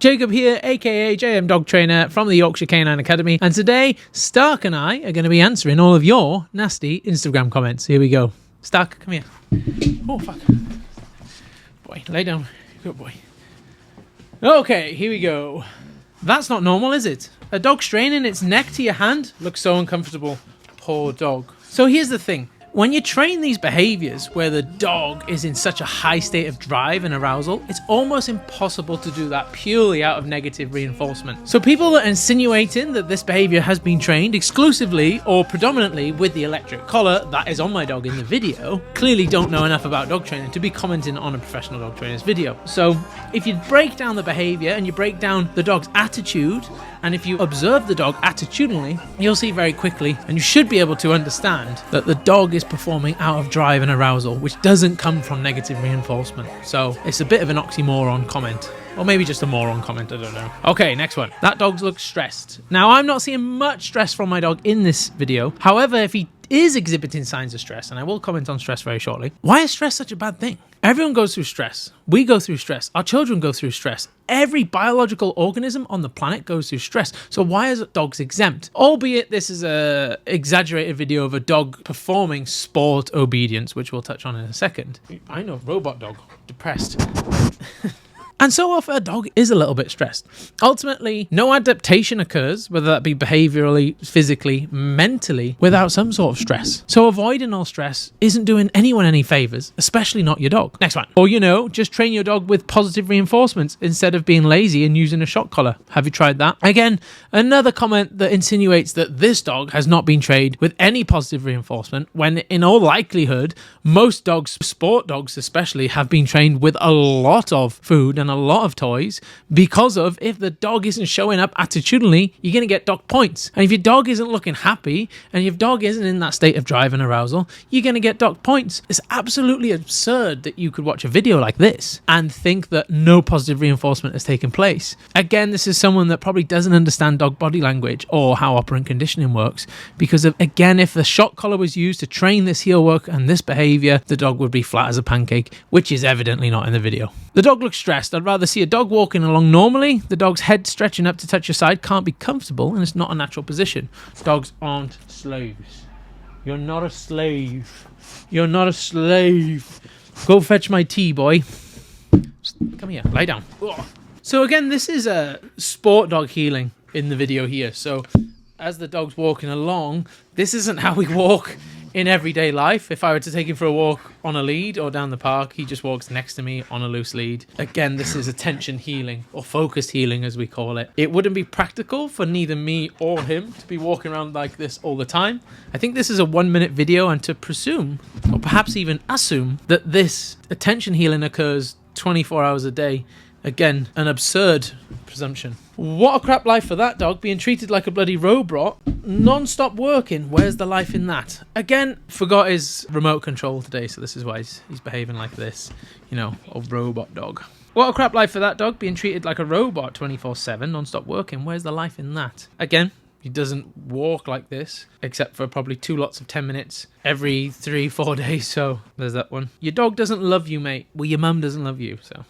Jacob here, aka JM Dog Trainer from the Yorkshire Canine Academy, and today Stark and I are going to be answering all of your nasty Instagram comments. Here we go. Stark, come here. Oh, fuck. Boy, lay down. Good boy. Okay, here we go. That's not normal, is it? A dog straining its neck to your hand looks so uncomfortable. Poor dog. So here's the thing. When you train these behaviors where the dog is in such a high state of drive and arousal, it's almost impossible to do that purely out of negative reinforcement. So people that are insinuating that this behavior has been trained exclusively or predominantly with the electric collar that is on my dog in the video clearly don't know enough about dog training to be commenting on a professional dog trainer's video. So if you break down the behavior and you break down the dog's attitude, and if you observe the dog attitudinally, you'll see very quickly, and you should be able to understand, that the dog is performing out of drive and arousal, which doesn't come from negative reinforcement. So it's a bit of an oxymoron comment. Or maybe just a moron comment, I don't know. Okay, next one. That dog looks stressed. Now, I'm not seeing much stress from my dog in this video. However, if he is exhibiting signs of stress, and I will comment on stress very shortly, why is stress such a bad thing? Everyone goes through stress. We go through stress. Our children go through stress. Every biological organism on the planet goes through stress. So why is dogs exempt? Albeit this is a exaggerated video of a dog performing sport obedience, which we'll touch on in a second. I know, robot dog, depressed. And so if a dog is a little bit stressed, ultimately no adaptation occurs, whether that be behaviorally, physically, mentally, without some sort of stress. So avoiding all stress isn't doing anyone any favors, especially not your dog. Next one. Or, just train your dog with positive reinforcements instead of being lazy and using a shock collar. Have you tried that? Again, another comment that insinuates that this dog has not been trained with any positive reinforcement, when in all likelihood, most dogs, sport dogs especially, have been trained with a lot of food and a lot of toys, because of if the dog isn't showing up attitudinally, you're going to get dog points. And if your dog isn't looking happy and your dog isn't in that state of drive and arousal, you're going to get dog points. It's absolutely absurd that you could watch a video like this and think that no positive reinforcement has taken place. Again, this is someone that probably doesn't understand dog body language or how operant conditioning works, because again, if the shock collar was used to train this heel work and this behavior, the dog would be flat as a pancake, which is evidently not in the video. The dog looks stressed. I'd rather see a dog walking along normally. The dog's head stretching up to touch your side can't be comfortable, and it's not a natural position. Dogs aren't slaves. You're not a slave. You're not a slave. Go fetch my tea, boy. Come here, lie down. Ugh. So again, this is a sport dog healing in the video here. So as the dog's walking along, this isn't how we walk in everyday life. If I were to take him for a walk on a lead or down the park, he just walks next to me on a loose lead. Again, this is attention healing, or focused healing as we call it. It wouldn't be practical for neither me or him to be walking around like this all the time. I think this is a 1-minute video, and to presume, or perhaps even assume, that this attention healing occurs 24 hours a day, again, an absurd presumption. What a crap life for that dog, being treated like a bloody robot, non-stop working. Where's the life in that? Again, forgot his remote control today, so this is why he's behaving like this, a robot dog. What a crap life for that dog, being treated like a robot 24/7, non-stop working. Where's the life in that? Again, he doesn't walk like this, except for probably 2 lots of 10 minutes every 3-4 days, so there's that one. Your dog doesn't love you, mate. Well, your mum doesn't love you, so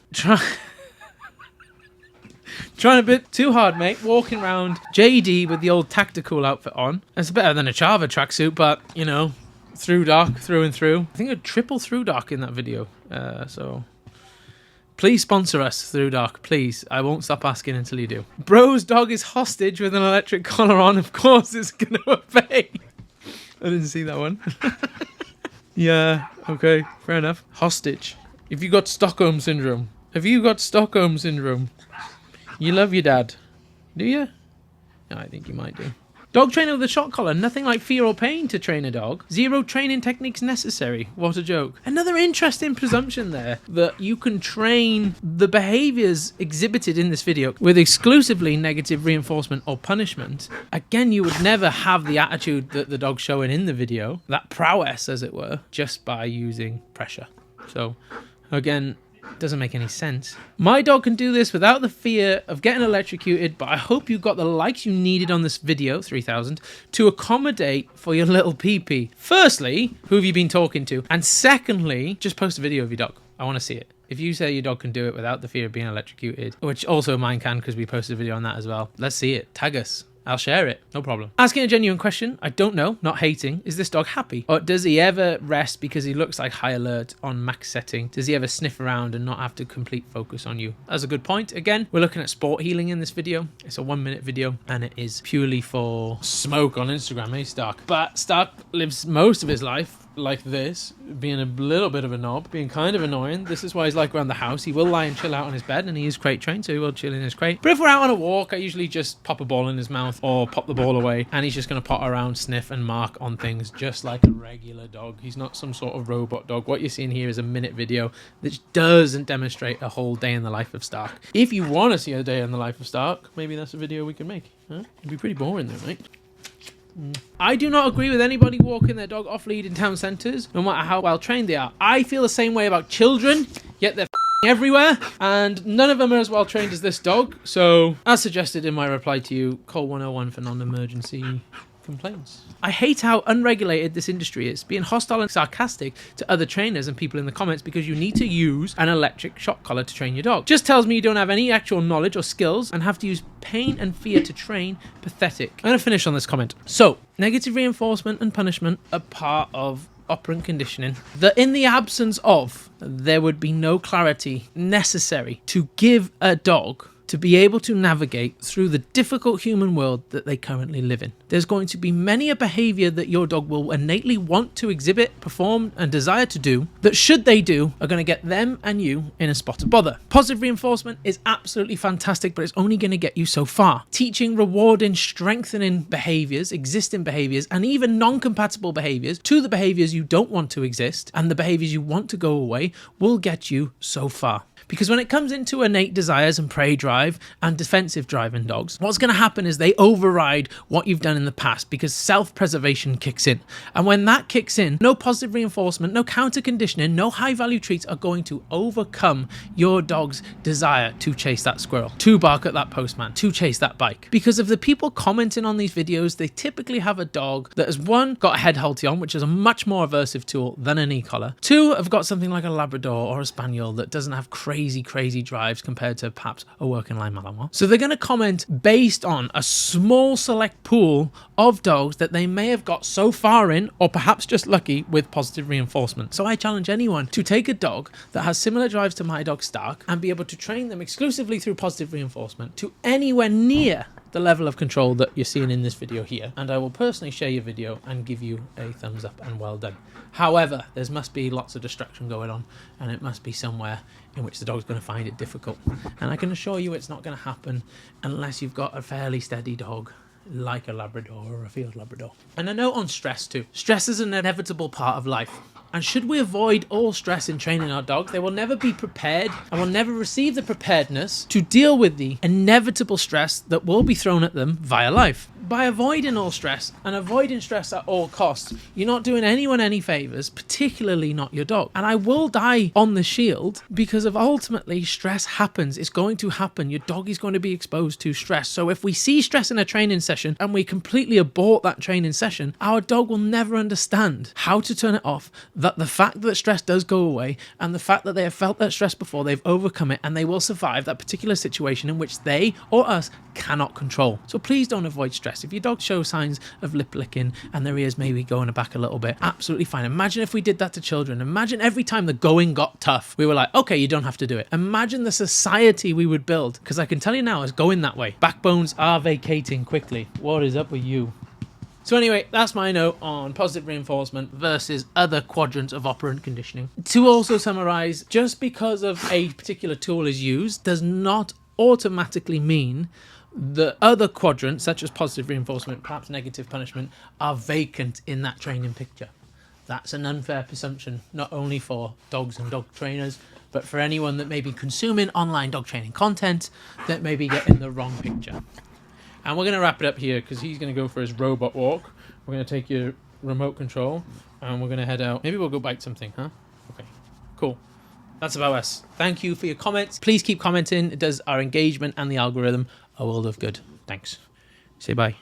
trying a bit too hard, mate. Walking around JD with the old tactical outfit on. It's better than a Chava tracksuit, but, through dark, through and through. I think a triple through dark in that video. So please sponsor us, Through Dark, please. I won't stop asking until you do. Bro's dog is hostage with an electric collar on. Of course it's going to obey. I didn't see that one. Yeah, okay, fair enough. Hostage. If you got Stockholm Syndrome. Have you got Stockholm Syndrome? You love your dad. Do you? No, I think you might do. Dog training with a shock collar. Nothing like fear or pain to train a dog. 0 training techniques necessary. What a joke. Another interesting presumption there, that you can train the behaviors exhibited in this video with exclusively negative reinforcement or punishment. Again, you would never have the attitude that the dog's showing in the video, that prowess as it were, just by using pressure. So again, doesn't make any sense. My dog can do this without the fear of getting electrocuted, but I hope you got the likes you needed on this video, 3,000, to accommodate for your little pee-pee. Firstly, who have you been talking to? And secondly, just post a video of your dog. I want to see it. If you say your dog can do it without the fear of being electrocuted, which also mine can because we posted a video on that as well, let's see it. Tag us. I'll share it, no problem. Asking a genuine question, I don't know, not hating. Is this dog happy? Or does he ever rest because he looks like high alert on max setting? Does he ever sniff around and not have to complete focus on you? That's a good point. Again, we're looking at sport healing in this video. It's a 1-minute video and it is purely for smoke on Instagram, eh, Stark? But Stark lives most of his life like this, being a little bit of a knob, being kind of annoying. This is why he's like around the house. He will lie and chill out on his bed, and he is crate trained, so he will chill in his crate. But if we're out on a walk, I usually just pop a ball in his mouth or pop the ball away, and he's just going to pot around, sniff and mark on things just like a regular dog. He's not some sort of robot dog. What you're seeing here is a minute video that doesn't demonstrate a whole day in the life of Stark. If you want to see a day in the life of Stark, maybe that's a video we can make. Huh? It'd be pretty boring though, mate. I do not agree with anybody walking their dog off lead in town centres, no matter how well trained they are. I feel the same way about children, yet they're everywhere, and none of them are as well trained as this dog. So, as suggested in my reply to you, call 101 for non-emergency complaints. I hate how unregulated this industry is, being hostile and sarcastic to other trainers and people in the comments because you need to use an electric shock collar to train your dog. Just tells me you don't have any actual knowledge or skills and have to use pain and fear to train. Pathetic. I'm going to finish on this comment. So, negative reinforcement and punishment are part of operant conditioning. That in the absence of, there would be no clarity necessary to give a dog to be able to navigate through the difficult human world that they currently live in. There's going to be many a behavior that your dog will innately want to exhibit, perform, and desire to do that, should they do, are going to get them and you in a spot of bother. Positive reinforcement is absolutely fantastic, but it's only going to get you so far. Teaching, rewarding, strengthening behaviors, existing behaviors, and even non-compatible behaviors to the behaviors you don't want to exist and the behaviors you want to go away will get you so far. Because when it comes into innate desires and prey drive and defensive drive in dogs, what's going to happen is they override what you've done in the past because self-preservation kicks in. And when that kicks in, no positive reinforcement, no counter conditioning, no high-value treats are going to overcome your dog's desire to chase that squirrel, to bark at that postman, to chase that bike. Because of the people commenting on these videos, they typically have a dog that has, one, got a head halter, which is a much more aversive tool than an e-collar. Two, have got something like a Labrador or a Spaniel that doesn't have crazy drives compared to perhaps a working line Malinois. So they're going to comment based on a small select pool of dogs that they may have got so far in, or perhaps just lucky with positive reinforcement. So I challenge anyone to take a dog that has similar drives to my dog Stark and be able to train them exclusively through positive reinforcement to anywhere near the level of control that you're seeing in this video here, and I will personally share your video and give you a thumbs up and well done. However, there must be lots of distraction going on, and it must be somewhere in which the dog's going to find it difficult, and I can assure you it's not going to happen unless you've got a fairly steady dog like a Labrador or a field Labrador. And a note on stress too. Stress is an inevitable part of life. And should we avoid all stress in training our dogs, they will never be prepared and will never receive the preparedness to deal with the inevitable stress that will be thrown at them via life. By avoiding all stress and avoiding stress at all costs, you're not doing anyone any favours, particularly not your dog. And I will die on the shield because of ultimately stress happens. It's going to happen. Your dog is going to be exposed to stress. So if we see stress in a training session and we completely abort that training session, our dog will never understand how to turn it off. That the fact that stress does go away and the fact that they have felt that stress before, they've overcome it and they will survive that particular situation in which they or us cannot control. So please don't avoid stress. If your dog shows signs of lip licking and their ears maybe going back a little bit, absolutely fine. Imagine if we did that to children. Imagine every time the going got tough, we were like, okay, you don't have to do it. Imagine the society we would build, because I can tell you now, it's going that way. Backbones are vacating quickly. What is up with you? So anyway, that's my note on positive reinforcement versus other quadrants of operant conditioning. To also summarize, just because of a particular tool is used does not automatically mean that other quadrants, such as positive reinforcement, perhaps negative punishment, are vacant in that training picture. That's an unfair presumption, not only for dogs and dog trainers, but for anyone that may be consuming online dog training content that may be getting the wrong picture. And we're going to wrap it up here because he's going to go for his robot walk. We're going to take your remote control and we're going to head out. Maybe we'll go bite something, huh? Okay, cool. That's about us. Thank you for your comments. Please keep commenting. It does our engagement and the algorithm a world of good. Thanks. Say bye.